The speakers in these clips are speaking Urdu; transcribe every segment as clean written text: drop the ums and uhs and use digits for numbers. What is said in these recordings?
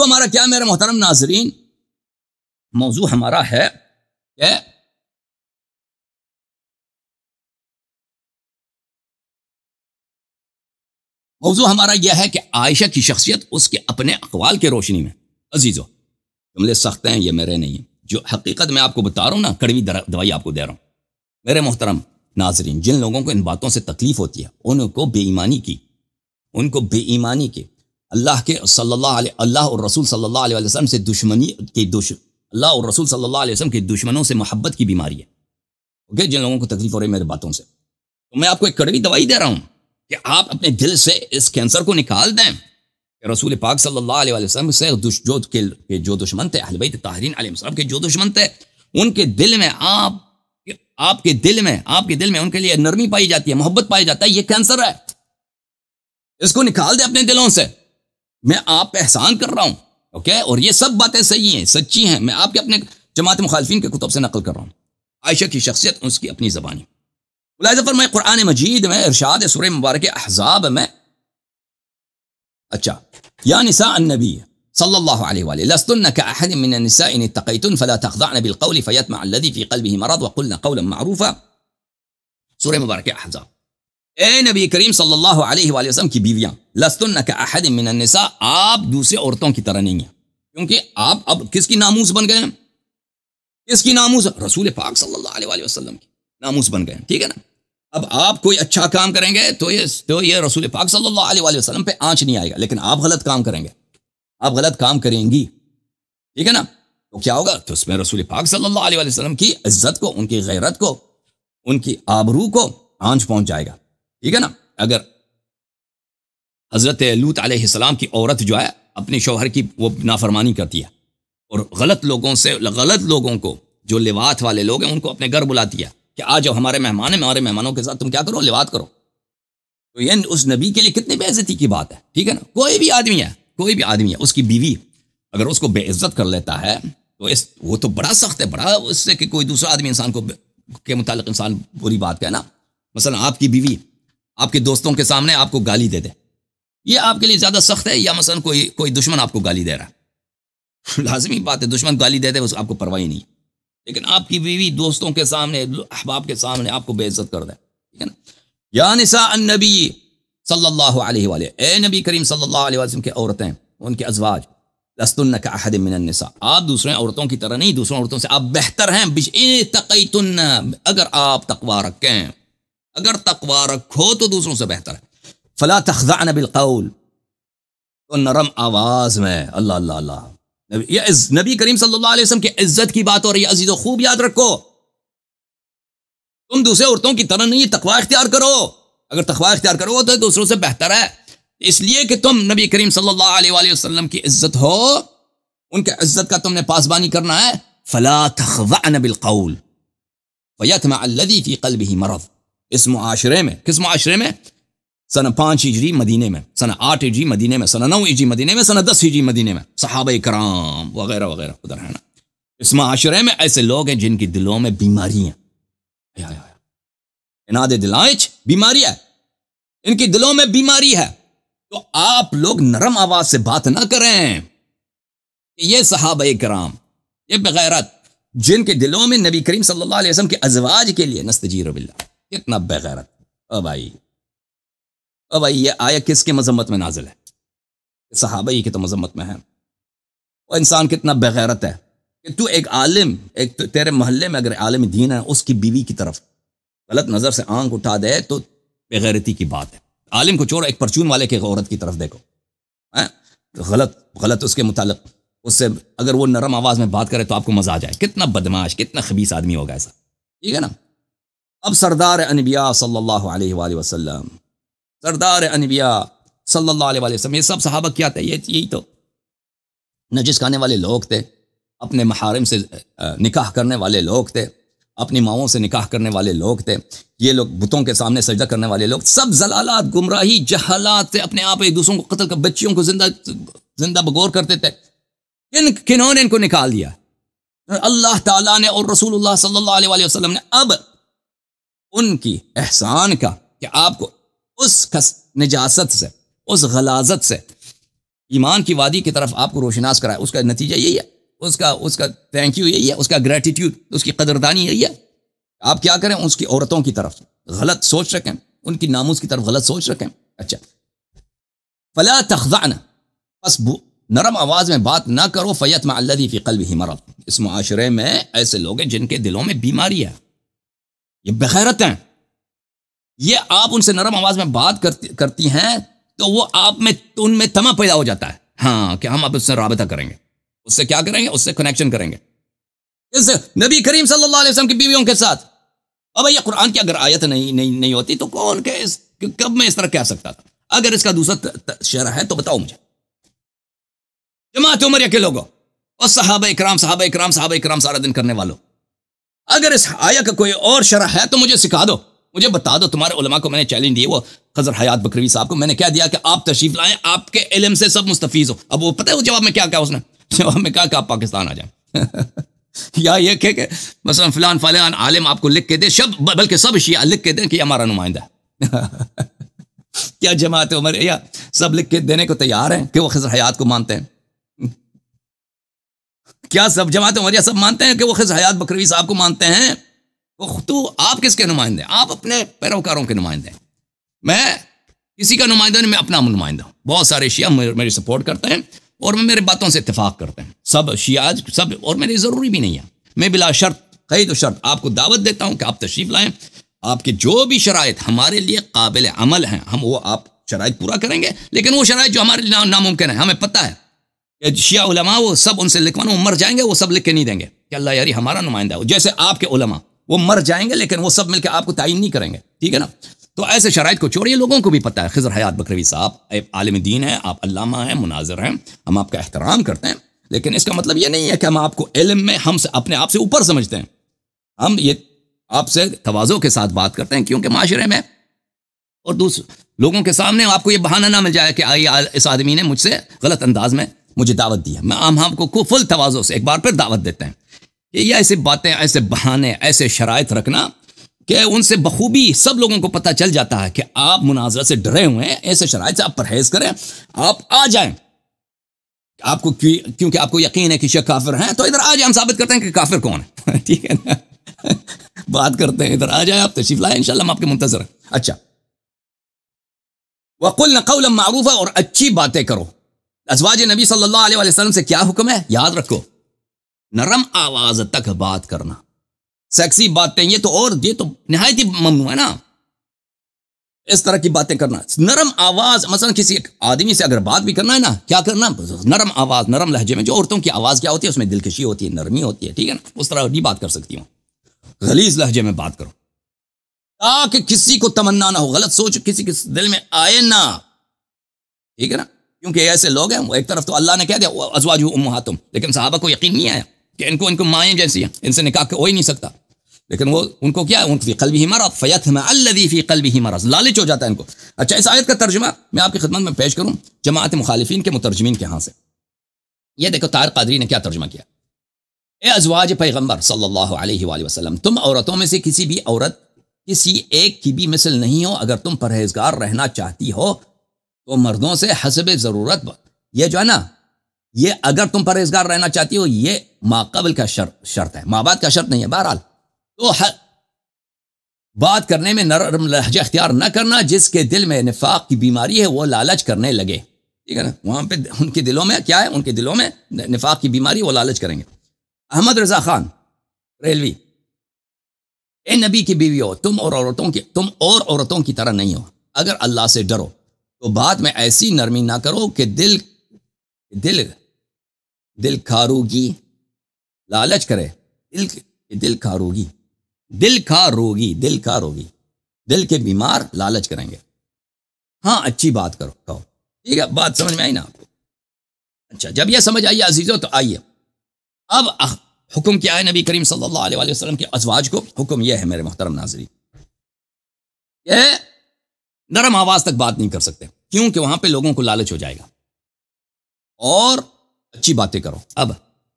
ہمارا کیا میرے محترم ناظرین؟ موضوع ہمارا ہے کہ موضوع ہمارا یہ ہے کہ عائشہ کی شخصیت اس کے اپنے اقوال کے روشنی میں. عزیزو، جملے سخت ہیں، یہ میرے نہیں ہیں، جو حقیقت میں آپ کو بتا رہا ہوں نا، کڑوی دوائی آپ کو دے رہا ہوں. میرے محترم ناظرین، جن لوگوں کو ان باتوں سے تکلیف ہوتی ہے، ان کو بے ایمانی کی اللہ کے صلی اللہ اور رسول صلی اللہ علیہ وسلم سے اللہ اور رسول صلی اللہ علیہ وسلم کے دشمنوں سے محبت کی بیماری ہے. اوکے، جن لوگوں کو تکلیف ہو رہی ہے میرے باتوں سے، تو میں آپ کو ایک کڑوی دوائی دے رہا ہوں کہ آپ اپنے دل سے اس کینسر کو نکال دیں کہ رسول پاک صلی اللہ علیہ وسلم سے جو دشمن تھے، اہل بیت طاہرین علیہ السلام کے جو دشمن تھے، ان کے دل میں آپ کے دل میں ان کے لیے نرمی پائی جاتی ہے، محبت پائی جاتا ہے. یہ کینسر ہے، اس کو نکال دیں اپنے دلوں سے. میں آپ پہ احسان کر رہا ہوں. اوکے، اور یہ سب باتیں صحیح ہیں، سچی ہیں، میں آپ کے اپنے جماعت مخالفین کے کتب سے نقل کر رہا ہوں. عائشہ کی شخصیت اس کی اپنی زبانی. ملاحظہ فرمائے قرآن مجید میں ارشاد سورہ مبارک احزاب میں، اچھا، یا نساء النبی صلی اللہ علیہ وآلہ لستن كأحد من النساء ان اتقیتن فلا تخضعن بالقول فيطمع الذي في قلبه مرض وقلن قولا معروفا. سورہ مبارک احزاب. اے نبی کریم صلی اللہ علیہ وآلہ وسلم کی بیویاں، لستن كأحد من النساء، آپ دوسرے عورتوں کی طرح نہیں ہیں، کیونکہ آپ اب کس کی ناموس بن گئے ہیں؟ کس کی ناموس؟ رسول پاک صلی اللہ علیہ وآلہ وسلم کی ناموس بن گئے ہیں. ٹھیک ہے نا؟ اب آپ کوئی اچھا کام کریں گے تو یہ رسول پاک صلی اللہ علیہ وآلہ وسلم پہ آنچ نہیں آئے گا، لیکن آپ غلط کام کریں گے، آپ غلط کام کریں گی، ٹھیک ہے نا، تو کیا ہوگا؟ تو اس میں رسول پاک صلی اللہ علیہ وآلہ وسلم کی عزت کو، ان کی غیرت کو، ان کی آبرو کو آنچ پہنچ جائے گا. ٹھیک ہے نا؟ اگر حضرت لوط علیہ السلام کی عورت جو ہے اپنے شوہر کی وہ نافرمانی کرتی ہے اور غلط لوگوں کو، جو لواط والے لوگ ہیں، ان کو اپنے گھر بلاتی ہے کہ آ جاؤ، ہمارے مہمان ہیں، ہمارے مہمانوں کے ساتھ تم کیا کرو؟ لواط کرو. تو یہ اس نبی کے لیے کتنی بے عزتی کی بات ہے. ٹھیک ہے نا؟ کوئی بھی آدمی ہے، اس کی بیوی اگر اس کو بے عزت کر لیتا ہے تو وہ تو بڑا سخت ہے، بڑا اس سے کہ کوئی دوسرا آدمی انسان کو کے متعلق انسان بری بات کہنا. مثلا آپ کی بیوی آپ کے دوستوں کے سامنے آپ کو گالی دے دے، یہ آپ کے لیے زیادہ سخت ہے، یا مثلا کوئی دشمن آپ کو گالی دے رہا ہے؟ لازمی بات ہے، دشمن گالی دے دے اس آپ کو پرواہ نہیں، لیکن آپ کی بیوی دوستوں کے سامنے، احباب کے سامنے آپ کو بے عزت کر دے. ٹھیک ہے نا؟ یا نساء النبی صلی اللہ علیہ وآلہ، اے نبی کریم صلی اللہ علیہ وسلم کے عورتیں، ان کے ازواج، لستن کأحد من النساء، آپ دوسرے عورتوں کی طرح نہیں، دوسرے عورتوں سے آپ بہتر ہیں. تقیتن، اگر آپ تقوی رکھیں، اگر تقوی رکھو تو دوسروں سے بہتر ہے. فلا تخضعن بالقول، تو نرم آواز میں، اللہ اللہ اللہ، یہ نبی کریم صلی اللہ علیہ وسلم کی عزت کی بات ہو رہی ہے. عزیزو، خوب یاد رکھو، تم دوسرے عورتوں کی طرح نہیں، تقوی اختیار کرو. اگر تقوی اختیار کرو تو دوسروں سے بہتر ہے، اس لیے کہ تم نبی کریم صلی اللہ علیہ وآلہ وسلم کی عزت ہو، ان کے عزت کا تم نے پاسبانی کرنا ہے. فلا تخضعن بالقول فیطمع الذی فی قلبہ مرض. اس معاشرے میں، کس معاشرے میں؟ سنہ 5 ہجری مدینے میں، سنہ 8 ہجری مدینے میں، سنہ 9 ہجری مدینے میں، سنہ 10 ہجری مدینے میں، صحابہ کرام وغیرہ وغیرہ ادھر ہے نا. اس معاشرے میں ایسے لوگ ہیں جن کی دلوں میں بیماری ہیں، اناد دلائچ بیماری ہے، ان کی دلوں میں بیماری ہے. تو آپ لوگ نرم آواز سے بات نہ کریں کہ یہ صحابہ کرام، یہ بغیرت، جن کے دلوں میں نبی کریم صلی اللہ علیہ وسلم کے ازواج کے لیے نستجیر باللہ، کتنا بغیرت. او بھائی، یہ آیا کس کے مذمت میں نازل ہے؟ صحابہ ہی کی تو مذمت میں ہے. وہ انسان کتنا بغیرت ہے کہ تو ایک عالم، ایک تو تیرے محلے میں اگر عالم دین ہے، اس کی بیوی کی طرف غلط نظر سے آنکھ اٹھا دے تو بغیرتی کی بات ہے. عالم کو چھوڑو، ایک پرچون والے کی عورت کی طرف دیکھو، غلط اس کے متعلق، اس سے اگر وہ نرم آواز میں بات کرے تو آپ کو مزہ آ جائے. کتنا بدماش، کتنا خبیث آدمی ہوگا ایسا. ٹھیک ہے نا؟ اب سردار انبیاء صلی اللہ علیہ وآلہ وسلم، سردار انبیاء صلی اللہ علیہ وآلہ وسلم، یہ سب صحابہ کیا تھے؟ یہی تو نجس کھانے والے لوگ تھے، اپنے محارم سے نکاح کرنے والے لوگ تھے، اپنی ماؤں سے نکاح کرنے والے لوگ تھے، یہ لوگ بتوں کے سامنے سجدہ کرنے والے لوگ، سب ضلالات، گمراہی، جہالات سے اپنے آپ ایک دوسروں کو قتل کر بچیوں کو زندہ بگور کرتے تھے. کنہوں نے ان کو نکال دیا؟ اللہ تعالیٰ نے اور رسول اللہ صلی اللہ علیہ وآلہ وسلم نے. اب ان کی احسان کا کہ آپ کو اس نجاست سے، اس غلاظت سے ایمان کی وادی کی طرف آپ کو روشناس کرائے، اس کا نتیجہ یہی ہے، اس کا تھینک یو یہی ہے، اس کا گریٹیٹیوڈ، اس کی قدردانی یہی ہے۔ آپ کیا کریں، اس کی عورتوں کی طرف غلط سوچ رکھیں، ان کی ناموس کی طرف غلط سوچ رکھیں۔ اچھا، فلا تخضعن، بس نرم آواز میں بات نہ کرو، فیطمع الذی فی قلبہ مرض، اس معاشرے میں ایسے لوگ ہیں جن کے دلوں میں بیماری ہے، یہ بغیرت ہیں، یہ آپ ان سے نرم آواز میں بات کرتی ہیں تو وہ آپ میں ان میں طمع پیدا ہو جاتا ہے، ہاں کہ ہم اب اس سے رابطہ کریں گے، اس سے کیا کریں گے، اس سے کنیکشن کریں گے، اس نبی کریم صلی اللہ علیہ وسلم کی بیویوں کے ساتھ۔ اب یہ قرآن کی اگر آیت نہیں ہوتی تو کون کب میں اس طرح کہہ سکتا تھا؟ اگر اس کا دوسرا شرح ہے تو بتاؤ مجھے۔ جماعت عمریہ کے لوگوں اور صحابہ اکرام سارا دن کرنے والوں، اگر اس آیت کا کوئی اور شرح ہے تو مجھے سکھا دو، مجھے بتا دو۔ تمہارے علماء کو میں نے چیلنج دیا، وہ خضر حیات بکروی صاحب کو میں نے کہہ دیا کہ آپ تشریف لائیں، آپ کے علم سے سب مستفیض ہو۔ اب وہ پتہ ہے وہ جواب میں کیا کہا، اس نے جواب میں کہا کہ آپ پاکستان آ جائیں یا یہ کہ مثلا فلان عالم آپ کو لکھ کے دے، بلکہ سب شیعہ لکھ کے دیں کہ ہمارا نمائندہ ہے کیا جماعت عمریہ سب لکھ کے دینے کو تیار ہیں کہ وہ خضر حیات کو مانتے ہیں؟ کیا سب جماعت عمریہ سب مانتے ہیں کہ وہ خضر حیات بکروی صاحب کو مانتے ہیں؟ تو آپ کس کے نمائندے ہیں؟ آپ اپنے پیروکاروں کے نمائندے ہیں۔ میں کسی کا نمائندہ نہیں، میں اپنا نمائندہ ہوں۔ بہت سارے شیعہ میری سپورٹ کرتے ہیں اور میرے باتوں سے اتفاق کرتے ہیں، سب شیعہ سب، اور میری ضروری بھی نہیں ہے، میں بلا شرط قید و شرط آپ کو دعوت دیتا ہوں کہ آپ تشریف لائیں، آپ کے جو بھی شرائط ہمارے لیے قابل عمل ہیں ہم وہ آپ شرائط پورا کریں گے، لیکن وہ شرائط جو ہمارے لیے ناممکن ہے، ہمیں پتہ ہے کہ شیعہ علماء وہ سب ان سے لکھوانا، وہ مر جائیں گے، وہ سب لکھ کے نہیں دیں گے کہ اللہ یاری ہمارا نمائندہ ہو، جیسے آپ کے علماء وہ مر جائیں گے لیکن وہ سب مل کے آپ کو تعین نہیں کریں گے، ٹھیک ہے نا؟ تو ایسے شرائط کو چھوڑیے، لوگوں کو بھی پتہ ہے خضر حیات بکروی صاحب عالم دین ہیں، آپ علامہ ہیں، مناظر ہیں، ہم آپ کا احترام کرتے ہیں، لیکن اس کا مطلب یہ نہیں ہے کہ ہم آپ کو علم میں ہم سے اپنے آپ سے اوپر سمجھتے ہیں، ہم یہ آپ سے تواضع کے ساتھ بات کرتے ہیں، کیونکہ معاشرے میں اور دوسرے لوگوں کے سامنے آپ کو یہ بہانہ نہ مل جائے کہ اس آدمی نے مجھ سے غلط انداز میں مجھے دعوت دی ہے۔ میں ہم کو فل تواضع سے ایک بار پھر دعوت دیتے ہیں کہ یہ ایسی باتیں، ایسے بہانے، ایسے شرائط رکھنا کہ ان سے بخوبی سب لوگوں کو پتہ چل جاتا ہے کہ آپ مناظرہ سے ڈرے ہوئے ہیں، ایسے شرائط سے آپ پرہیز کریں، آپ آ جائیں، آپ کو کیونکہ آپ کو یقین ہے کہ شیعہ کافر ہیں، تو ادھر آ جائیں، ہم ثابت کرتے ہیں کہ کافر کون ہے ٹھیک ہے نا بات کرتے ہیں، ادھر آ جائیں، آپ تشریف لائیں، انشاءاللہ ہم آپ کے منتظر ہیں۔ اچھا، وَقُلْنَ قَوْلًا مَعْرُوفًا، اور اچھی باتیں کرو۔ ازواج نبی صلی اللہ علیہ وسلم سے کیا حکم ہے؟ یاد رکھو، نرم آواز تک بات کرنا، سیکسی باتیں یہ تو نہایت ہی ممنوع ہے نا، اس طرح کی باتیں کرنا، نرم آواز، مثلا کسی آدمی سے اگر بات بھی کرنا ہے نا، کیا کرنا، نرم آواز، نرم لہجے میں، جو عورتوں کی آواز کیا ہوتی ہے اس میں دلکشی ہوتی ہے، نرمی ہوتی ہے، ٹھیک ہے نا، اس طرح نہیں بات کر سکتی ہوں، غلیظ لہجے میں بات کرو تاکہ کسی کو تمنا نہ ہو، غلط سوچ کسی کے دل میں آئے نہ، ٹھیک ہے نا، کیونکہ ایسے لوگ ہیں، ایک طرف تو اللہ نے کہہ دیا ازواجہ امہاتہم، لیکن صحابہ کو یقین نہیں آیا کہ ان کو مائیں جیسی ہیں، ان سے نکاح ہو ہی نہیں سکتا، لیکن وہ ان کو کیا ہے، ان فی قلبہ مرض فیطمع الذی فی قلبہ مرض، لالچ ہو جاتا ہے ان کو۔ اچھا، اس آیت کا ترجمہ میں آپ کی خدمت میں پیش کروں جماعت مخالفین کے مترجمین کے ہاں سے، یہ دیکھو طاہر قادری نے کیا ترجمہ کیا، اے ازواج پیغمبر صلی اللہ علیہ وآلہ وسلم، تم عورتوں میں سے کسی بھی عورت کسی ایک کی بھی مثل نہیں ہو، اگر تم پرہیزگار رہنا چاہتی ہو تو مردوں سے حسب ضرورت، یہ جو ہے نا، یہ اگر تم پرہیزگار رہنا چاہتی ہو یہ ماقبل کا شرط ہے، ماں بعد کا شرط نہیں ہے، بہرحال تو بات کرنے میں نرم لہجہ اختیار نہ کرنا، جس کے دل میں نفاق کی بیماری ہے وہ لالچ کرنے لگے، ٹھیک ہے نا، وہاں پہ ان کے دلوں میں کیا ہے، ان کے دلوں میں نفاق کی بیماری، وہ لالچ کریں گے۔ احمد رضا خان ریلوی، اے نبی کی بیوی ہو، تم اور عورتوں کی طرح نہیں ہو، اگر اللہ سے ڈرو تو بات میں ایسی نرمی نہ کرو کہ دل کھاروگی لالچ کرے، دل کھاروگی دل کے بیمار لالچ کریں گے، ہاں اچھی بات کرو، کہو، ٹھیک ہے، بات سمجھ میں آئی نا آپ کو؟ اچھا، جب یہ سمجھ آئیے عزیزو تو آئیے اب حکم کیا ہے نبی کریم صلی اللہ علیہ وسلم کے ازواج کو، حکم یہ ہے میرے محترم ناظرین، یہ نرم آواز تک بات نہیں کر سکتے، کیونکہ وہاں پہ لوگوں کو لالچ ہو جائے گا، اور اچھی باتیں کرو۔ اب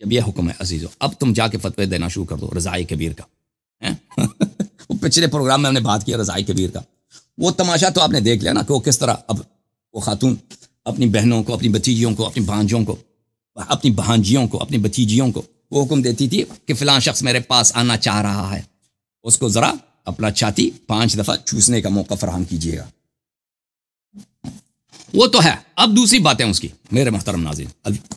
جب یہ حکم ہے عزیزو، اب تم جا کے فتوی دینا شروع کر دو رضائے کبیر کا وہ پچھلے پروگرام میں ہم نے بات کی رضائے کبیر کا، وہ تماشا تو آپ نے دیکھ لیا نا کہ وہ کس طرح اب وہ خاتون اپنی بہنوں کو، اپنی بھتیجیوں کو، اپنی بھانجوں کو، اپنی بھانجیوں کو، اپنی بھتیجیوں کو وہ حکم دیتی تھی کہ فلاں شخص میرے پاس آنا چاہ رہا ہے، اس کو ذرا اپنا چھاتی 5 دفعہ چوسنے کا موقع فراہم کیجیے گا. وہ تو ہے. اب دوسری باتیں اس کی، میرے محترم ناظرین.